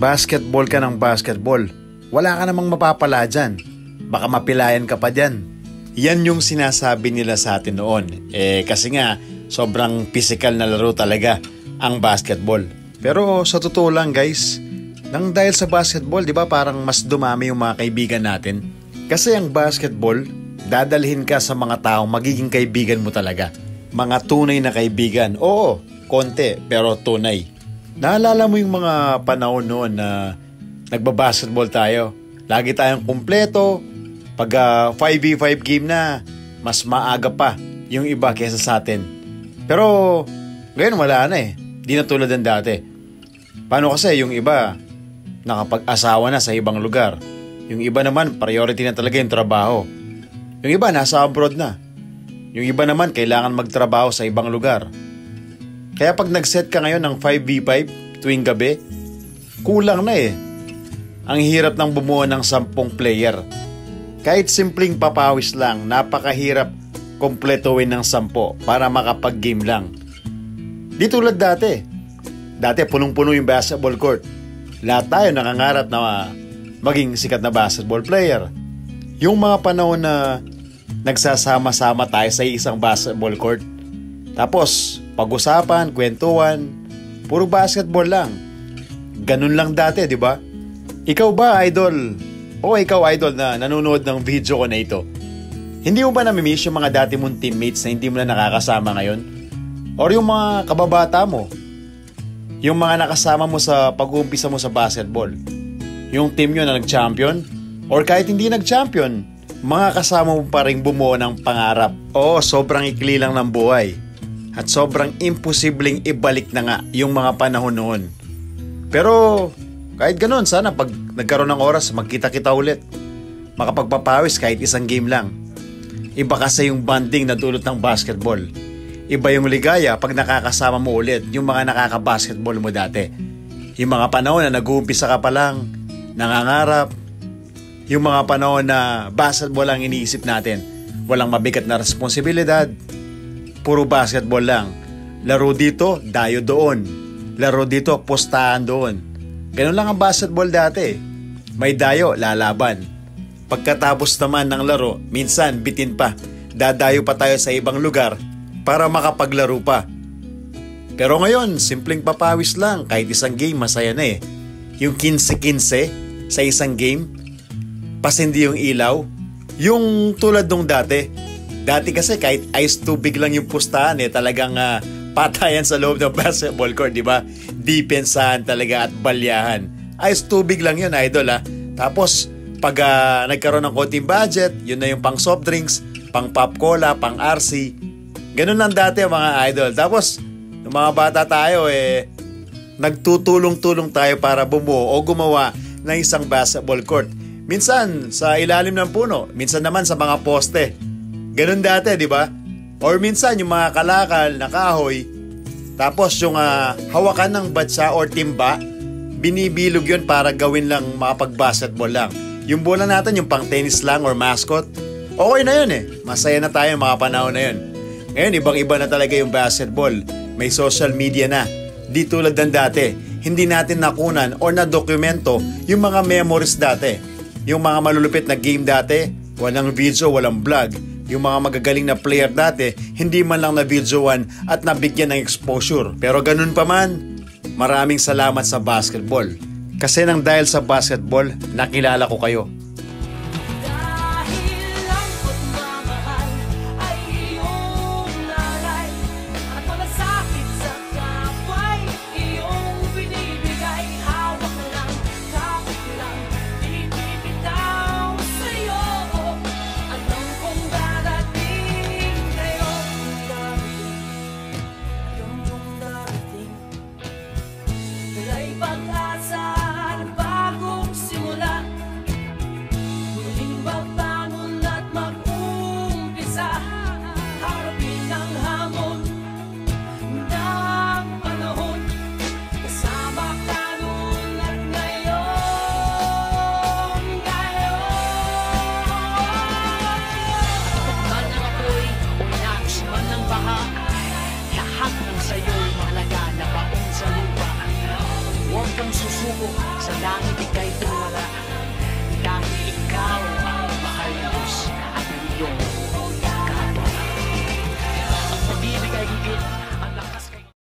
Basketball ka ng basketball. Wala ka namang mapapala dyan. Baka mapilayan ka pa dyan. Yan yung sinasabi nila sa atin noon. Kasi nga, sobrang physical na laro talaga ang basketball. Pero sa totoo lang guys, nang dahil sa basketball, di ba parang mas dumami yung mga kaibigan natin? Kasi ang basketball, dadalhin ka sa mga taong magiging kaibigan mo talaga. Mga tunay na kaibigan. Oo, konti pero tunay. Naalala mo yung mga panahon noon na nagbabasketball tayo. Lagi tayong kumpleto. Pag 5v5 game na, mas maaga pa yung iba kesa sa atin. Pero ngayon wala na eh. Di na tulad ng dati. Paano kasi yung iba nakapag-asawa na sa ibang lugar. Yung iba naman priority na talaga yung trabaho. Yung iba nasa abroad na. Yung iba naman kailangan magtrabaho sa ibang lugar. Kaya pag nag-set ka ngayon ng 5v5 tuwing gabi, kulang na eh. Ang hirap ng bumuo ng 10 player. Kahit simpleng papawis lang, napakahirap kompletuhin ng 10 para makapag-game lang. Di tulad dati. Dati punong-puno yung basketball court. Lahat tayo nangangarap na maging sikat na basketball player. Yung mga panahon na nagsasama-sama tayo sa isang basketball court. Tapos, pag-usapan, kwentuhan, puro basketball lang. Ganun lang dati, di ba? Ikaw ba, idol? O ikaw, idol, na nanonood ng video ko na ito? Hindi mo ba namimiss yung mga dati mong teammates na hindi mo na nakakasama ngayon? Or yung mga kababata mo? Yung mga nakasama mo sa pag-uumpisa mo sa basketball? Yung team nyo na nag-champion? Or kahit hindi nag-champion, mga kasama mo pa rin bumuo ng pangarap. Oo, sobrang ikli lang ng buhay. At sobrang imposibleng ibalik na nga yung mga panahon noon. Pero kahit ganoon, sana pag nagkaroon ng oras, magkita-kita ulit. Makapagpapawis kahit isang game lang. Iba kasi yung bonding na dulot ng basketball. Iba yung ligaya pag nakakasama mo ulit yung mga nakaka-basketball mo dati. Yung mga panahon na nag-uumpisa ka pa lang, nangangarap. Yung mga panahon na basketball ang iniisip natin. Walang mabigat na responsibilidad. Puro basketball lang. Laro dito, dayo doon. Laro dito, postahan doon. Ganun lang ang basketball dati. May dayo, lalaban. Pagkatapos naman ng laro, minsan bitin pa. Dadayo pa tayo sa ibang lugar para makapaglaro pa. Pero ngayon, simpleng papawis lang. Kahit isang game, masaya na eh. Yung 15-15 sa isang game, pasindi yung ilaw. Yung tulad nung dati. Dati kasi kahit ice tubig lang yung pustahan eh, talagang patayan sa loob ng basketball court, di ba? Depensahan talaga at balyahan. Ice tubig lang yun, idol ha. Tapos, pag nagkaroon ng konting budget, yun na yung pang soft drinks, pang pop cola, pang RC. Ganun lang dati mga idol. Tapos, nung mga bata tayo nagtutulong-tulong tayo para bumuo o gumawa ng isang basketball court. Minsan sa ilalim ng puno, minsan naman sa mga poste. Ganun dati, di ba? Or minsan yung mga kalakal na kahoy, tapos yung hawakan ng batsa or timba, binibilog yun para gawin lang makapag-basketball lang. Yung bola natin, yung pang tennis lang or mascot, okay na yun eh. Masaya na tayo mga panahon na yun. Ngayon, ibang-iba na talaga yung basketball. May social media na. Di tulad ng dati. Hindi natin nakunan o na-dokumento yung mga memories dati. Yung mga malulupit na game dati, walang video, walang vlog. Yung mga magagaling na player dati, hindi man lang na-videoan at nabigyan ng exposure. Pero ganun pa man, maraming salamat sa basketball. Kasi nang dahil sa basketball, nakilala ko kayo. Sa langit ika'y tumala dahil ikaw ang mahal na Diyos at ang iyong kapwa. Ang pag-ibig ay higit